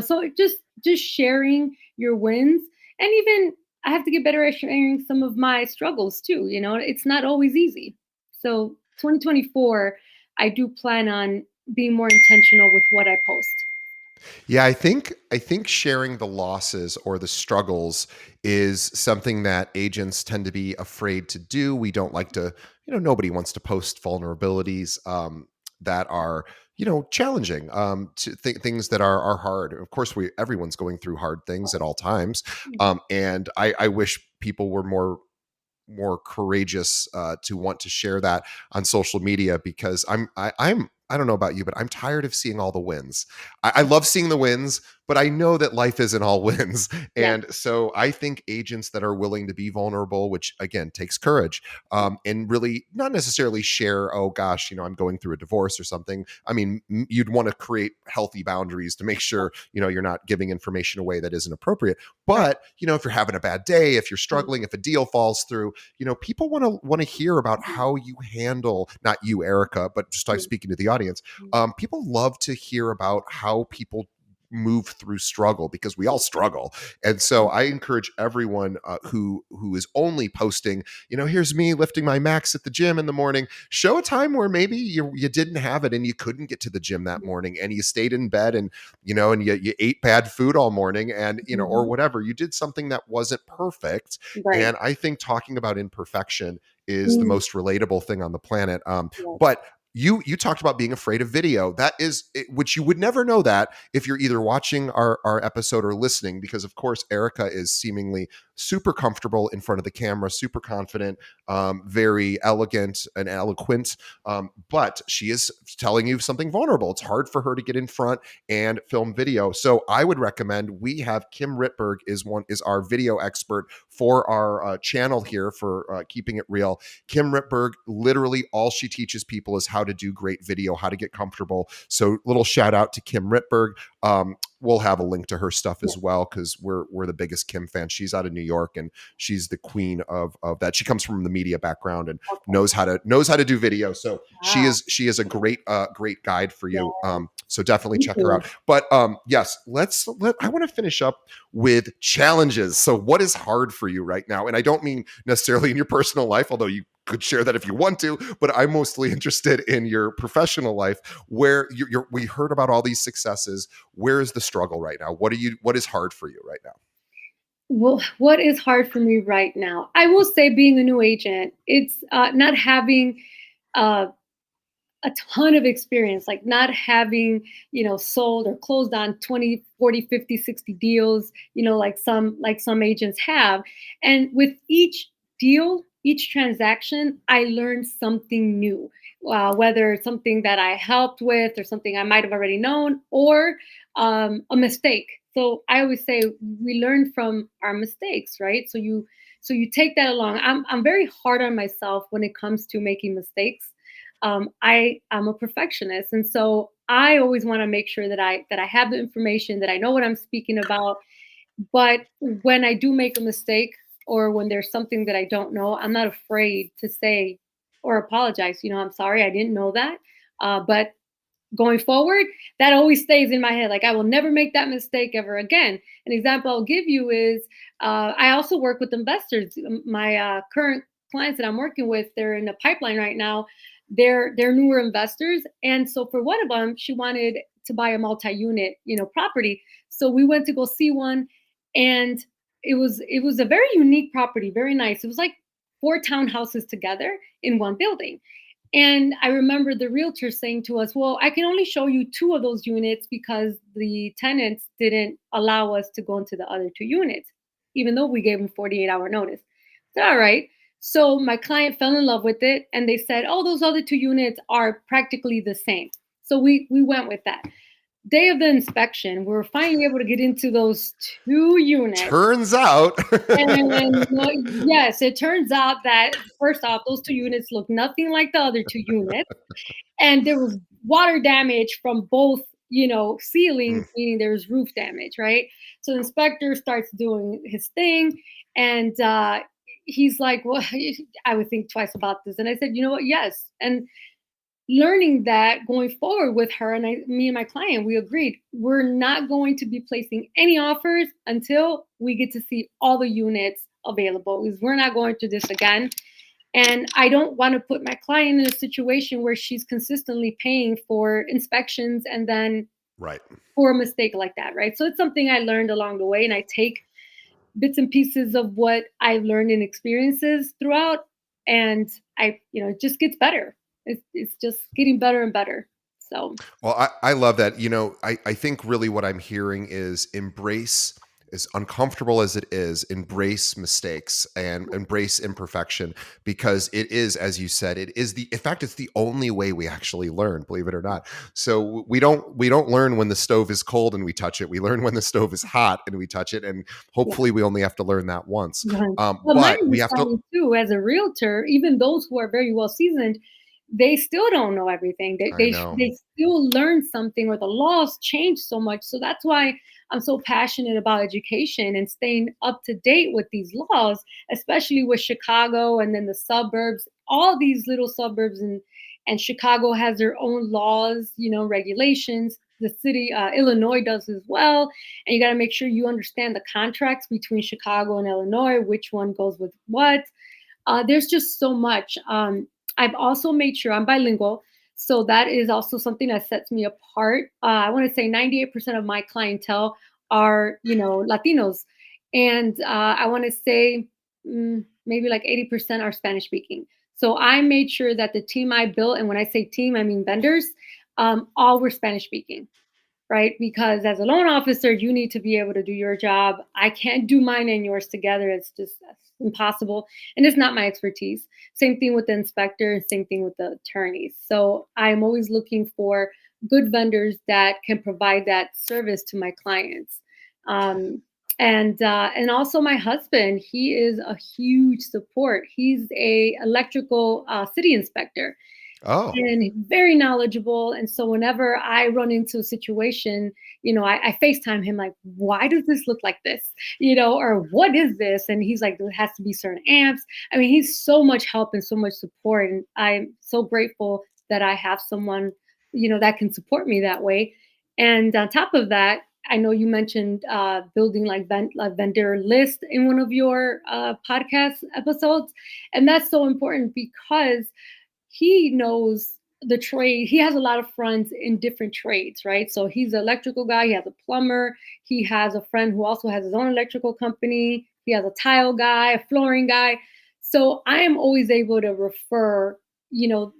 so just sharing your wins. And even I have to get better at sharing some of my struggles too. It's not always easy. So 2024, I do plan on being more intentional with what I post. Yeah, I think sharing the losses or the struggles is something that agents tend to be afraid to do. We don't like to, nobody wants to post vulnerabilities that are, challenging, to things that are hard. Of course, everyone's going through hard things at all times, and I wish people were more courageous to want to share that on social media, because I don't know about you, but I'm tired of seeing all the wins. I love seeing the wins, but I know that life isn't all wins. Yeah. And so I think agents that are willing to be vulnerable, which again takes courage, and really not necessarily share, oh gosh, I'm going through a divorce or something. I mean, you'd want to create healthy boundaries to make sure, you're not giving information away that isn't appropriate. Right. But, if you're having a bad day, if you're struggling, if a deal falls through, people want to hear about how you handle, not you, Erica, but just I'm speaking to the audience. People love to hear about how people move through struggle, because we all struggle. And so I encourage everyone who is only posting, here's me lifting my max at the gym in the morning. Show a time where maybe you didn't have it and you couldn't get to the gym that morning, and you stayed in bed, and and you ate bad food all morning, and or whatever. You did something that wasn't perfect. Right. And I think talking about imperfection is the Mm, most relatable thing on the planet. yes. But you talked about being afraid of video. That is which you would never know that if you're either watching our episode or listening, because of course Erica is seemingly super comfortable in front of the camera, super confident, very elegant and eloquent, but she is telling you something vulnerable. It's hard for her to get in front and film video. So I would recommend, we have Kim Ritberg is our video expert for our channel here for Keeping It Real. Kim Ritberg, literally all she teaches people is how to do great video, how to get comfortable. So little shout out to Kim Ritberg. We'll have a link to her stuff as well, because we're the biggest Kim fans. She's out of New York, and she's the queen of that. She comes from the media background and knows how to do video. So she is a great guide for you. So definitely check her out. But yes, I want to finish up with challenges. So what is hard for you right now? And I don't mean necessarily in your personal life, although you could share that if you want to, but I'm mostly interested in your professional life, where we heard about all these successes. Where is the struggle right now? What is hard for you right now? Well, what is hard for me right now? I will say, being a new agent, it's not having uh, a ton of experience, like not having, sold or closed on 20, 40, 50, 60 deals, like some agents have. And with each deal, each transaction, I learned something new, whether it's something that I helped with or something I might have already known, or a mistake. So I always say we learn from our mistakes, right? So you take that along. I'm very hard on myself when it comes to making mistakes. I'm a perfectionist, and so I always want to make sure that I have the information, that I know what I'm speaking about. But when I do make a mistake, or when there's something that I don't know, I'm not afraid to say or apologize. I'm sorry, I didn't know that. But going forward, that always stays in my head. Like, I will never make that mistake ever again. An example I'll give you is I also work with investors. My current clients that I'm working with, they're in the pipeline right now. They're newer investors, and so for one of them, she wanted to buy a multi-unit, property. So we went to go see one, and it was a very unique property, very nice. It was like four townhouses together in one building. And I remember the realtor saying to us, "Well, I can only show you two of those units because the tenants didn't allow us to go into the other two units, even though we gave them 48-hour notice." I said, "All right." So my client fell in love with it, and they said, "Oh, those other two units are practically the same." So we went with that. Day of the inspection, we were finally able to get into those two units. Turns out. And yes, it turns out that, first off, those two units look nothing like the other two units. And there was water damage from both, ceilings, meaning there was roof damage, right? So the inspector starts doing his thing, and he's like, "Well, I would think twice about this." And I said, "You know what? Yes." And learning that going forward with her, and me and my client, we agreed we're not going to be placing any offers until we get to see all the units available, because we're not going through this again. And I don't want to put my client in a situation where she's consistently paying for inspections and then Right. for a mistake like that, right? So it's something I learned along the way, and I take bits and pieces of what I've learned in experiences throughout, and it just gets better. It's just getting better and better. So Well, I love that. I think really what I'm hearing is embrace, as uncomfortable as it is, embrace mistakes and embrace imperfection, because it is, as you said, in fact, it's the only way we actually learn, believe it or not. So we don't learn when the stove is cold and we touch it. We learn when the stove is hot and we touch it. And yeah. hopefully we only have to learn that once. Right. Well, my But we have to, understanding too, as a realtor, even those who are very well seasoned, they still don't know everything. They I they know. they still learn something, or the laws change so much. So that's why I'm so passionate about education and staying up to date with these laws, especially with Chicago and then the suburbs. All these little suburbs, and Chicago has their own laws, regulations. The city, Illinois, does as well. And you got to make sure you understand the contracts between Chicago and Illinois, which one goes with what. There's just so much. I've also made sure I'm bilingual. So that is also something that sets me apart. I want to say 98% of my clientele are, Latinos. And I want to say maybe like 80% are Spanish speaking. So I made sure that the team I built, and when I say team, I mean vendors, all were Spanish speaking, right? Because as a loan officer, you need to be able to do your job. I can't do mine and yours together. That's impossible. And it's not my expertise. Same thing with the inspector, same thing with the attorneys. So I'm always looking for good vendors that can provide that service to my clients. And also my husband, he is a huge support. He's a electrical city inspector. Oh, and very knowledgeable. And so whenever I run into a situation, I FaceTime him like, why does this look like this? Or what is this? And he's like, there has to be certain amps. I mean, he's so much help and so much support. And I'm so grateful that I have someone, that can support me that way. And on top of that, I know you mentioned building like vendor list in one of your podcast episodes. And that's so important because he knows the trade. He has a lot of friends in different trades, right? So he's an electrical guy, he has a plumber, he has a friend who also has his own electrical company, he has a tile guy, a flooring guy. So I am always able to refer,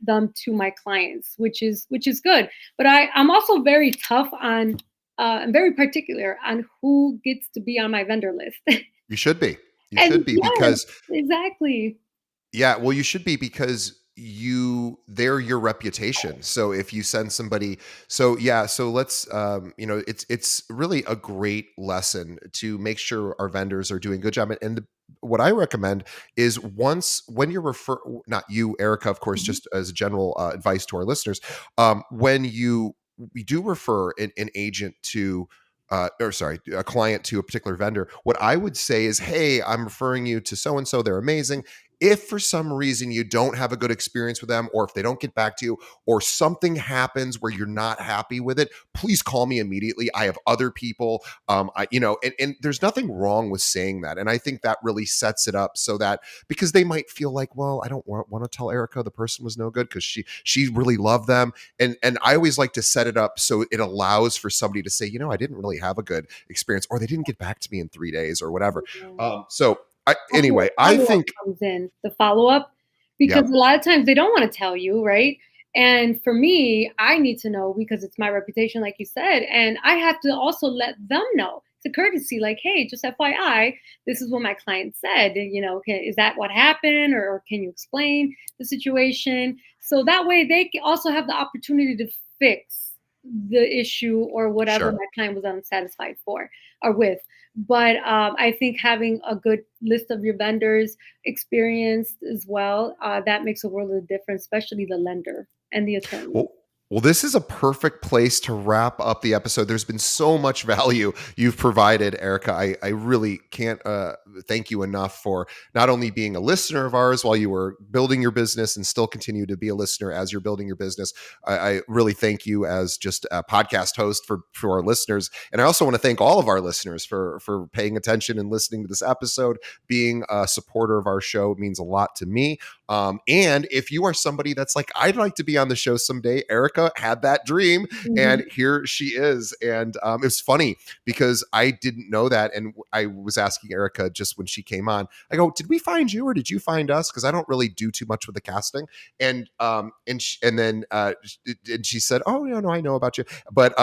them to my clients, which is good. But I'm also very tough on I'm very particular on who gets to be on my vendor list. you should be. You And should be yes, because exactly. yeah, well, you should be because they're your reputation. So if you send somebody, so yeah, so let's it's really a great lesson to make sure our vendors are doing a good job. And what I recommend is once when you refer, not you, Erica, of course, Mhm. just as general advice to our listeners, when we do refer an agent to or sorry, a client to a particular vendor, what I would say is, hey, I'm referring you to so and so. They're amazing. If for some reason you don't have a good experience with them, or if they don't get back to you, or something happens where you're not happy with it, please call me immediately. I have other people, and there's nothing wrong with saying that. And I think that really sets it up so that because they might feel like, well, I don't want to tell Erica the person was no good because she really loved them, and I always like to set it up so it allows for somebody to say, I didn't really have a good experience, or they didn't get back to me in 3 days, or whatever. So That's where anyway, the I follow-up think, comes in, the follow-up, because yep, a lot of times they don't wanna tell you, right? And for me, I need to know because it's my reputation, like you said, and I have to also let them know. It's a courtesy, like, "Hey, just FYI, this is what my client said, and, is that what happened, or can you explain the situation?" So that way they also have the opportunity to fix the issue or whatever sure. my client was unsatisfied for or with. But I think having a good list of your vendors experienced as well, that makes a world of difference, especially the lender and the attorney. Well, well, this is a perfect place to wrap up the episode. There's been so much value you've provided, Erica. I really can't thank you enough for not only being a listener of ours while you were building your business and still continue to be a listener as you're building your business. I really thank you as just a podcast host for our listeners. And I also want to thank all of our listeners for paying attention and listening to this episode. Being a supporter of our show means a lot to me. And if you are somebody that's like, I'd like to be on the show someday, Erica had that dream, and Mhm. here she is. And it was funny because I didn't know that, and I was asking Erica just when she came on. I go, "Did we find you, or did you find us?" Because I don't really do too much with the casting. And then and she said, "Oh, no, I know about you." But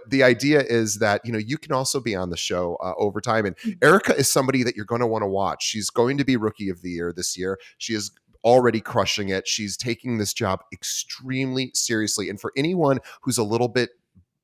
the idea is that you can also be on the show over time. And Erica is somebody that you're going to want to watch. She's going to be Rookie of the Year this year. She is already crushing it. She's taking this job extremely seriously. And for anyone who's a little bit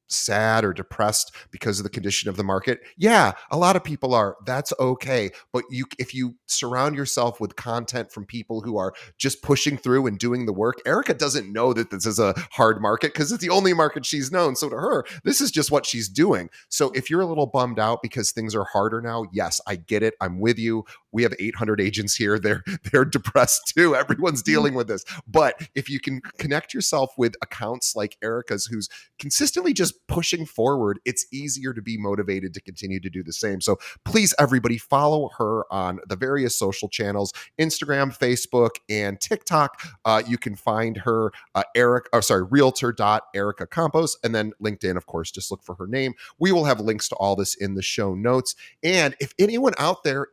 sad or depressed because of the condition of the market, yeah, a lot of people are. That's okay. But if you surround yourself with content from people who are just pushing through and doing the work, Erica doesn't know that this is a hard market because it's the only market she's known. So to her, this is just what she's doing. So if you're a little bummed out because things are harder now, yes, I get it. I'm with you. We have 800 agents here. They're depressed too. Everyone's dealing with this. But if you can connect yourself with accounts like Erica's, who's consistently just pushing forward, it's easier to be motivated to continue to do the same. So please, everybody, follow her on the various social channels: Instagram, Facebook, and TikTok. You can find her realtor.erica.campos, and then LinkedIn, of course, just look for her name. We will have links to all this in the show notes. And if anyone out there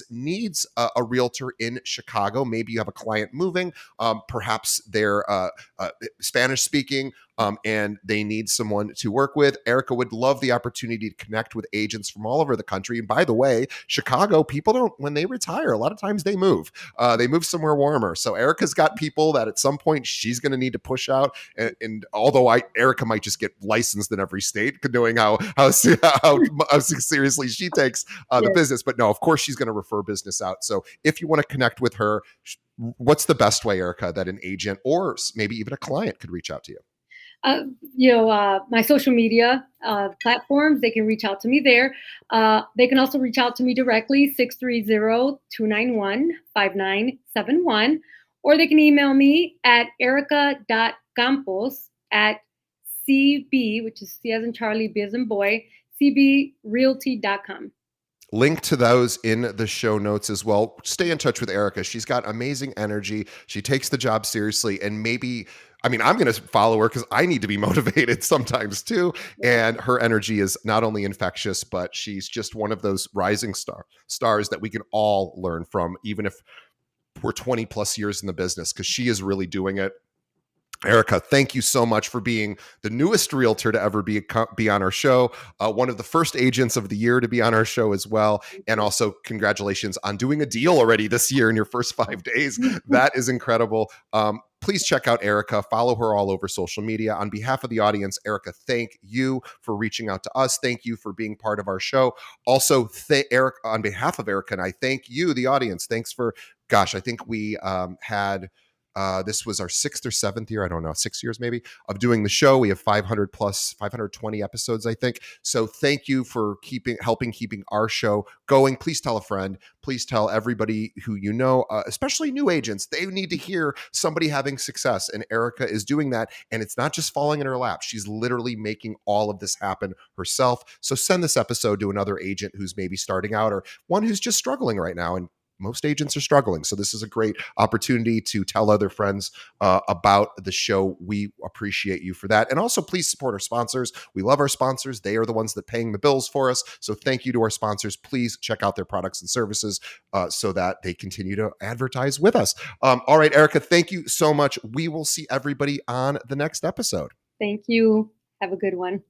needs a realtor in Chicago, maybe you have a client moving, perhaps they're Spanish speaking, and they need someone to work with. Erica would love the opportunity to connect with agents from all over the country. And by the way, Chicago, people don't, when they retire, a lot of times they move. They move somewhere warmer. So Erica's got people that at some point she's going to need to push out. And although Erica might just get licensed in every state, knowing how seriously she takes the business. But no, of course she's going to refer business out. So if you want to connect with her, what's the best way, Erica, that an agent or maybe even a client could reach out to you? My social media platforms, they can reach out to me there. They can also reach out to me directly, 630-291-5971, or they can email me at erica.campos at CB, which is C as in Charlie, B as in boy, cbrealty.com. Link to those in the show notes as well. Stay in touch with Erica. She's got amazing energy. She takes the job seriously, and maybe, I mean, I'm going to follow her because I need to be motivated sometimes too. And her energy is not only infectious, but she's just one of those rising stars that we can all learn from, even if we're 20 plus years in the business, because she is really doing it. Erica, thank you so much for being the newest realtor to ever be on our show, one of the first agents of the year to be on our show as well. And also congratulations on doing a deal already this year in your first 5 days. That is incredible. Please check out Erica. Follow her all over social media. On behalf of the audience, Erica, thank you for reaching out to us. Thank you for being part of our show. Also, Eric, on behalf of Erica and I, thank you, the audience. Thanks for, gosh, I think we had... this was our 6th or 7th year, I don't know, 6 years maybe, of doing the show. We have 520 episodes, I think. So thank you for helping keeping our show going. Please tell a friend. Please tell everybody who you know, especially new agents. They need to hear somebody having success, and Erica is doing that. And it's not just falling in her lap. She's literally making all of this happen herself. So send this episode to another agent who's maybe starting out or one who's just struggling right now. And most agents are struggling. So this is a great opportunity to tell other friends about the show. We appreciate you for that. And also please support our sponsors. We love our sponsors. They are the ones that are paying the bills for us. So thank you to our sponsors. Please check out their products and services so that they continue to advertise with us. All right, Erica, thank you so much. We will see everybody on the next episode. Thank you. Have a good one.